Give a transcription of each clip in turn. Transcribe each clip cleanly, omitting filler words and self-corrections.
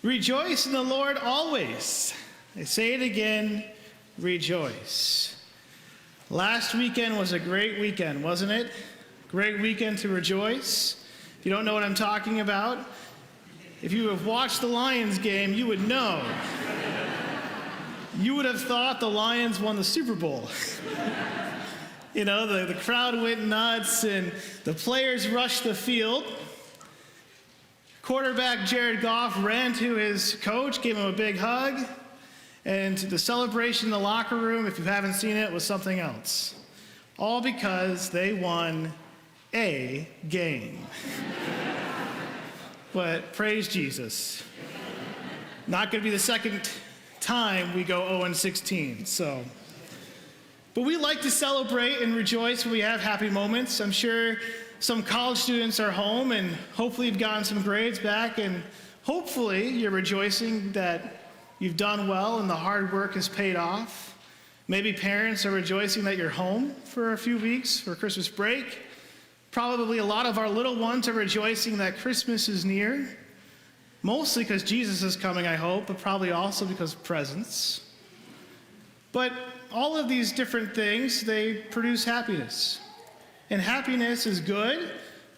Rejoice in the Lord always. I say it again, rejoice. Last weekend was a great weekend, wasn't it? Great weekend to rejoice. If you don't know what I'm talking about, if you have watched the Lions game, you would know. You would have thought the Lions won the Super Bowl. You know, the crowd went nuts and the players rushed the field. Quarterback Jared Goff ran to his coach, gave him a big hug, and the celebration in the locker room, if you haven't seen it, was something else. All because they won a game. But praise Jesus. Not going to be the second time we go 0-16, so. But we like to celebrate and rejoice when we have happy moments. I'm sure some college students are home and hopefully you've gotten some grades back, and hopefully you're rejoicing that you've done well and the hard work has paid off. Maybe parents are rejoicing that you're home for a few weeks for Christmas break. Probably a lot of our little ones are rejoicing that Christmas is near, mostly because Jesus is coming, I hope, but probably also because of presents. But all of these different things, they produce happiness. And happiness is good,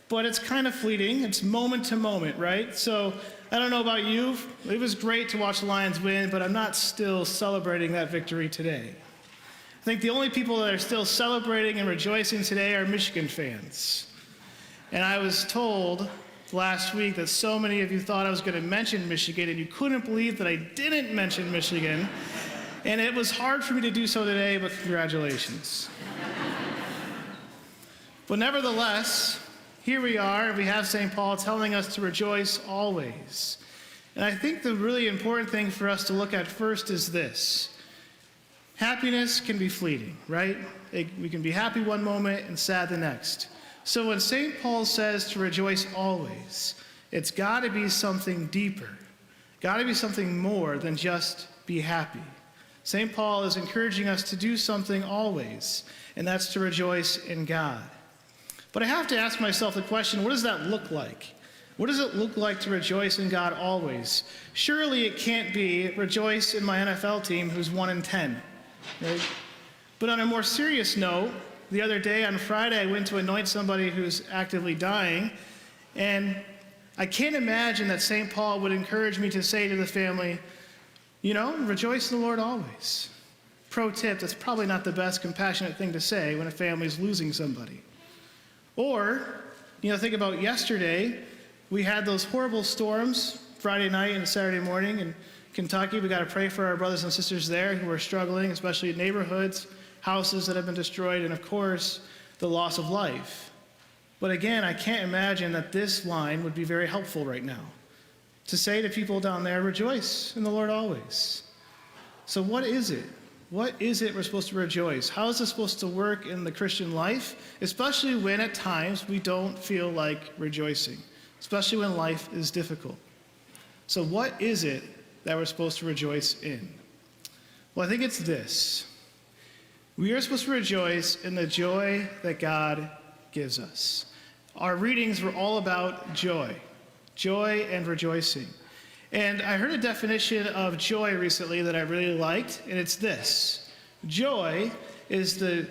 but it's kind of fleeting. It's moment to moment, right? So I don't know about you. It was great to watch the Lions win, but I'm not still celebrating that victory today. I think the only people that are still celebrating and rejoicing today are Michigan fans. And I was told last week that so many of you thought I was going to mention Michigan, and you couldn't believe that I didn't mention Michigan. And it was hard for me to do so today, but congratulations. But nevertheless, here we are, and we have St. Paul telling us to rejoice always. And I think the really important thing for us to look at first is this. Happiness can be fleeting, right? We can be happy one moment and sad the next. So when St. Paul says to rejoice always, it's got to be something deeper. Got to be something more than just be happy. St. Paul is encouraging us to do something always, and that's to rejoice in God. But I have to ask myself the question, what does that look like? What does it look like to rejoice in God always? Surely it can't be rejoice in my NFL team who's 1-10, right? But on a more serious note, the other day on Friday, I went to anoint somebody who's actively dying, and I can't imagine that St. Paul would encourage me to say to the family, you know, rejoice in the Lord always. Pro tip, that's probably not the best compassionate thing to say when a family's losing somebody. Or, you know, think about yesterday. We had those horrible storms Friday night and Saturday morning in Kentucky. We got to pray for our brothers and sisters there who are struggling, especially in neighborhoods, houses that have been destroyed, and of course, the loss of life. But again, I can't imagine that this line would be very helpful right now. To say to people down there, rejoice in the Lord always. So what is it? What is it we're supposed to rejoice? How is this supposed to work in the Christian life? Especially when at times we don't feel like rejoicing. Especially when life is difficult. So what is it that we're supposed to rejoice in? Well, I think it's this. We are supposed to rejoice in the joy that God gives us. Our readings were all about joy. Joy and rejoicing. And I heard a definition of joy recently that I really liked, and it's this. Joy is the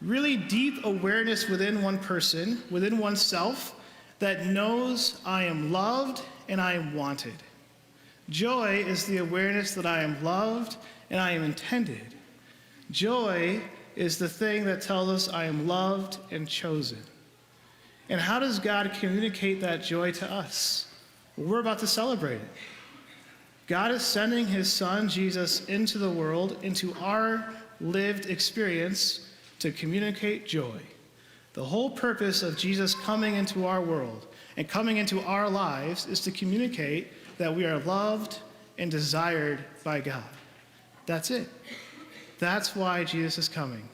really deep awareness within one person, within oneself, that knows I am loved and I am wanted. Joy is the awareness that I am loved and I am intended. Joy is the thing that tells us I am loved and chosen. And how does God communicate that joy to us? Well, we're about to celebrate it. God is sending his son, Jesus, into the world, into our lived experience to communicate joy. The whole purpose of Jesus coming into our world and coming into our lives is to communicate that we are loved and desired by God. That's it. That's why Jesus is coming,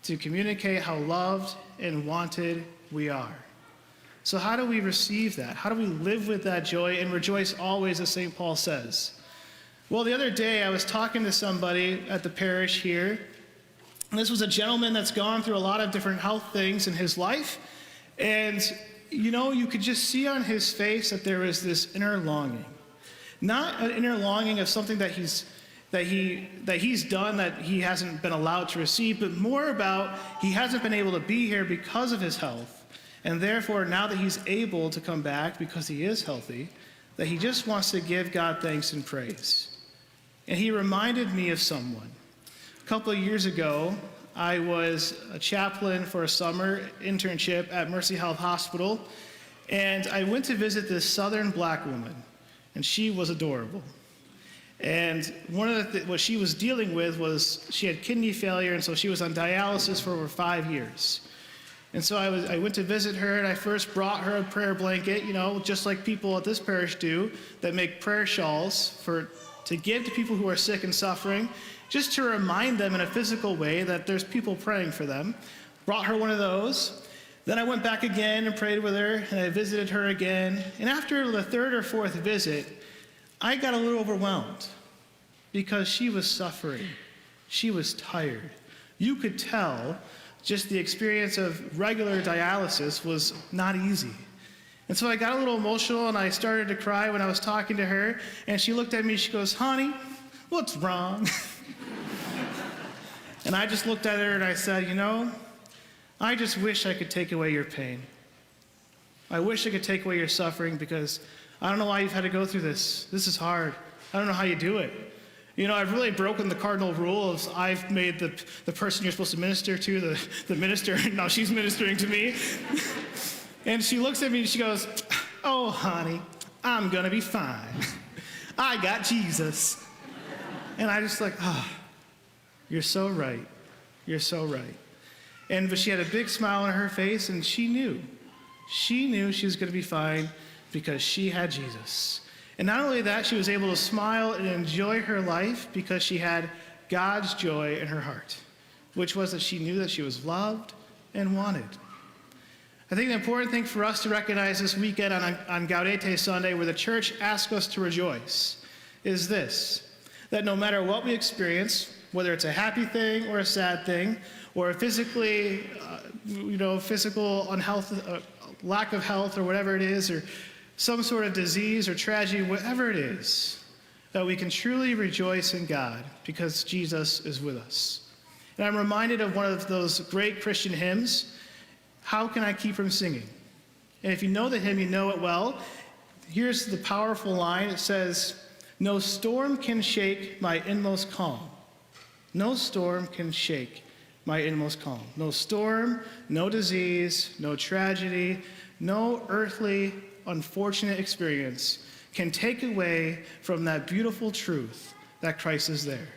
to communicate how loved and wanted we are. So how do we receive that? How do we live with that joy and rejoice always, as St. Paul says? Well, the other day I was talking to somebody at the parish here, and this was a gentleman that's gone through a lot of different health things in his life, and you know, you could just see on his face that there was this inner longing. Not an inner longing of something that he's done that he hasn't been allowed to receive, but more about he hasn't been able to be here because of his health. And therefore, now that he's able to come back because he is healthy, that he just wants to give God thanks and praise. And he reminded me of someone. A couple of years ago, I was a chaplain for a summer internship at Mercy Health Hospital, and I went to visit this Southern black woman, and she was adorable. And one of what she was dealing with was she had kidney failure, and so she was on dialysis for over 5 years. And so I went to visit her, and I first brought her a prayer blanket, just like people at this parish do, that make prayer shawls to give to people who are sick and suffering, just to remind them in a physical way that there's people praying for them. Brought her one of those. Then I went back again and prayed with her, and I visited her again. And after the third or fourth visit, I got a little overwhelmed because she was suffering. She was tired. You could tell just the experience of regular dialysis was not easy. And so I got a little emotional and I started to cry when I was talking to her. And she looked at me, she goes, "Honey, what's wrong?" And I just looked at her and I said, I just wish I could take away your pain. I wish I could take away your suffering because I don't know why you've had to go through this. This is hard. I don't know how you do it. I've really broken the cardinal rule of I've made the person you're supposed to minister to the minister. Now she's ministering to me. And she looks at me and she goes, "Oh, honey, I'm going to be fine. I got Jesus." And I just you're so right. You're so right. But she had a big smile on her face, and she knew. She knew she was going to be fine because she had Jesus. And not only that, she was able to smile and enjoy her life because she had God's joy in her heart, which was that she knew that she was loved and wanted. I think the important thing for us to recognize this weekend on Gaudete Sunday, where the church asks us to rejoice, is this: that no matter what we experience, whether it's a happy thing or a sad thing, or a physical unhealth, lack of health or whatever it is, or some sort of disease or tragedy, whatever it is, that we can truly rejoice in God because Jesus is with us. And I'm reminded of one of those great Christian hymns, "How Can I Keep From Singing?" And if you know the hymn, you know it well. Here's the powerful line. It says, "No storm can shake my inmost calm. No storm can shake my inmost calm." No storm, no disease, no tragedy, no earthly unfortunate experience can take away from that beautiful truth that Christ is there.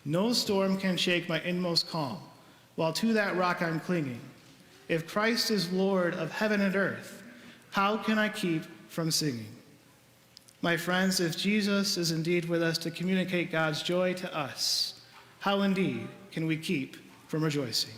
No storm can shake my inmost calm, while to that rock I'm clinging. If Christ is Lord of heaven and earth, how can I keep from singing? My friends, if Jesus is indeed with us to communicate God's joy to us, how indeed can we keep from rejoicing?